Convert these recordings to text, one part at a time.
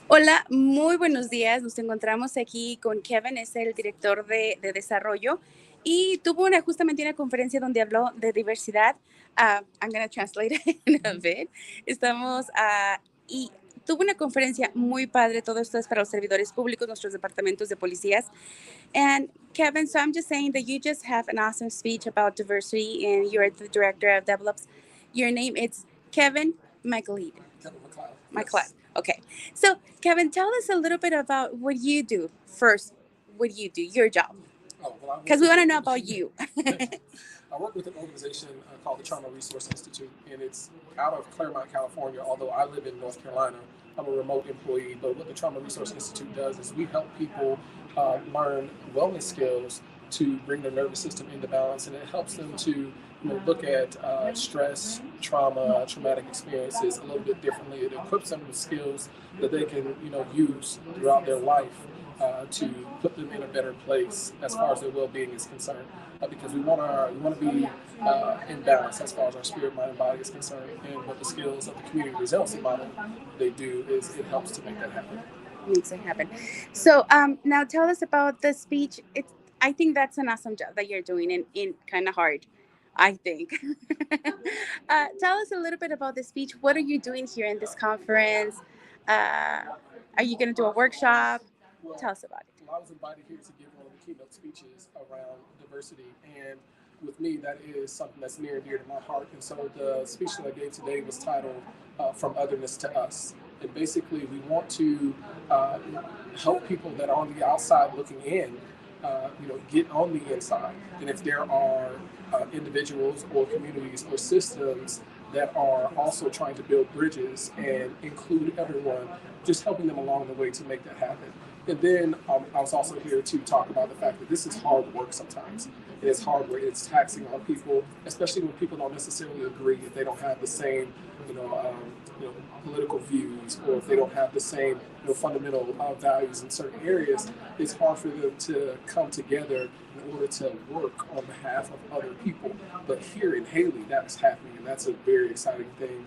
Hola, muy buenos días. Nos encontramos aquí con Kevin, es el director de desarrollo y tuvo justamente una conferencia donde habló de diversidad. I'm going to translate it in a bit. Estamos y tuvo una conferencia muy padre. Todo esto es para los servidores públicos, nuestros departamentos de policías. And Kevin, so I'm just saying that you just have an awesome speech about diversity, and you're the director of develops. Your name it's Kevin McLeod. Kevin McLeod. McLeod. Yes. Okay. So, Kevin, tell us a little bit about what you do first. What do you do? Your job. Oh, well, Because we want to know about you. I work with an organization called the Trauma Resource Institute, and it's out of Claremont, California, although I live in North Carolina. I'm a remote employee, but what the Trauma Resource Institute does is we help people learn wellness skills to bring their nervous system into balance, and it helps them to look at stress, trauma, traumatic experiences a little bit differently. It equips them with skills that they can use throughout their life to put them in a better place as far as their well-being is concerned. Because we want to be in balance as far as our spirit, mind, and body is concerned. And what the skills of the community resiliency model they do is it helps to make that happen. Makes it happen. So, now tell us about the speech. I think that's an awesome job that you're doing, and kind of hard, I think. Tell us a little bit about the speech. What are you doing here in this conference? Uh, are you going to do a workshop? Well, Tell us about it. I was invited here to give one of the keynote speeches around diversity, and with me, that is something that's near and dear to my heart. And so the speech that I gave today was titled "From Otherness to Us." And basically, we want to uh, help people that are on the outside looking in, get on the inside. And if there are individuals or communities or systems that are also trying to build bridges and include everyone, just helping them along the way to make that happen. And then I was also here to talk about the fact that this is hard work sometimes. It is hard work. It's taxing on people, especially when people don't necessarily agree, if they don't have the same, you know, um, political views, or if they don't have the same, fundamental values in certain areas. It's hard for them to come together in order to work on behalf of other people. But here in Haley, that's happening, and that's a very exciting thing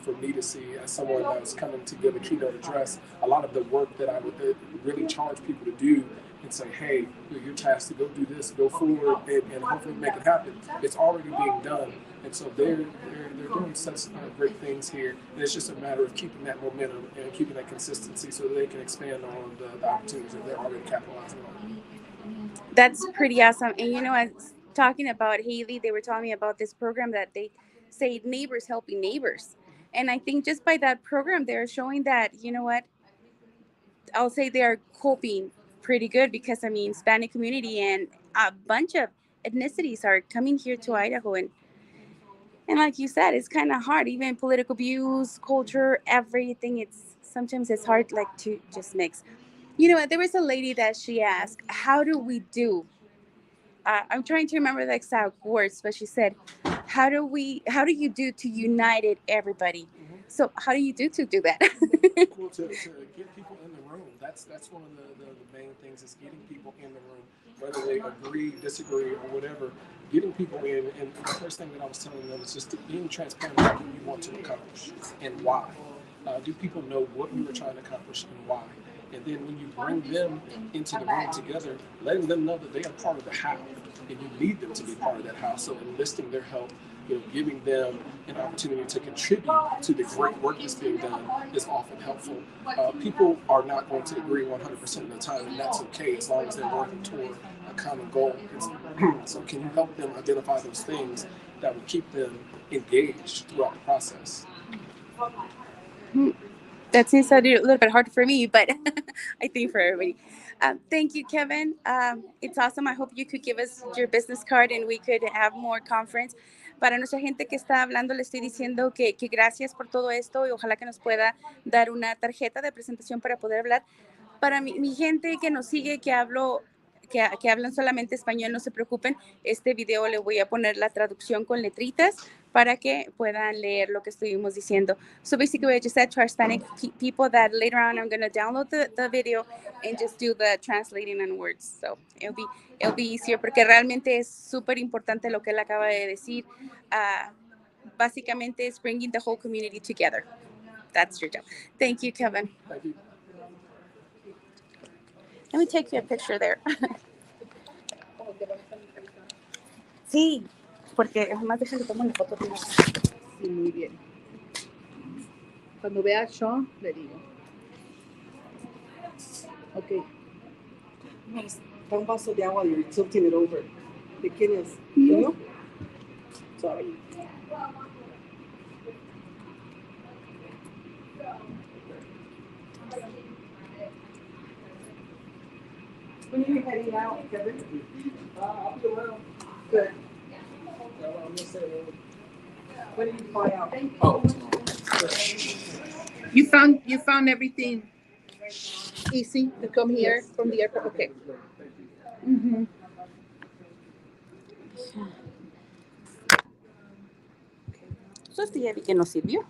for me to see as someone that's coming to give a keynote address. A lot of the work that I would really charge people to do and say, hey, you're tasked to go do this, go forward, and hopefully make it happen. It's already being done. And so they're doing such great things here. And it's just a matter of keeping that momentum and keeping that consistency so that they can expand on the opportunities that they're already capitalizing on. That's pretty awesome. And talking about Haley, they were telling me about this program that they say neighbors helping neighbors. And I think just by that program, they're showing that, I'll say they are coping pretty good because, I mean, Hispanic community and a bunch of ethnicities are coming here to Idaho. And like you said, it's kind of hard, even political views, culture, everything. Sometimes it's hard like to just mix. There was a lady that she asked, how do we do I'm trying to remember the exact words, but she said, how do you do to unite it, everybody? Mm-hmm. So how do you do that?" Well, to get people in the room, that's one of the main things is getting people in the room, whether they agree, disagree, or whatever. Getting people in, and the first thing that I was telling them is just being transparent about what you want to accomplish and why. Do people know what you are trying to accomplish and why? And then when you bring them into the room together, letting them know that they are part of the how, and you need them to be part of that how. So enlisting their help, giving them an opportunity to contribute to the great work that's being done is often helpful. People are not going to agree 100% of the time, and that's okay as long as they're working toward a common goal. So can you help them identify those things that will keep them engaged throughout the process? That seems a little bit hard for me, but I think for everybody. Thank you, Kevin. It's awesome. I hope you could give us your business card and we could have more conference. Para nuestra gente que está hablando, le estoy diciendo que gracias por todo esto y ojalá que nos pueda dar una tarjeta de presentación para poder hablar. Para mi gente que nos sigue, que hablan solamente español, no se preocupen. Este video le voy a poner la traducción con letritas para que puedan leer lo que estuvimos diciendo. So basically, I just said to our Hispanic people that later on I'm going to download the video and just do the translating and words. So it'll be easier porque realmente es súper importante lo que él acaba de decir. Básicamente es bringing the whole community together. That's your job. Thank you, Kevin. Thank you. Let me take you a picture there. Sí, porque además déjale tomo la foto. Sí, muy bien. Cuando vea a Sean, le digo. Ok. Da un vaso de agua, you're tilting it over. ¿De quién es? ¿Mío? Sorry. When are you heading out, Kevin? I'll be around. Good. I'm gonna say, when do you fly out? Oh, You found everything easy to come here from the airport. Okay. Mm-hmm. Eso sí ya vi que nos sirvió.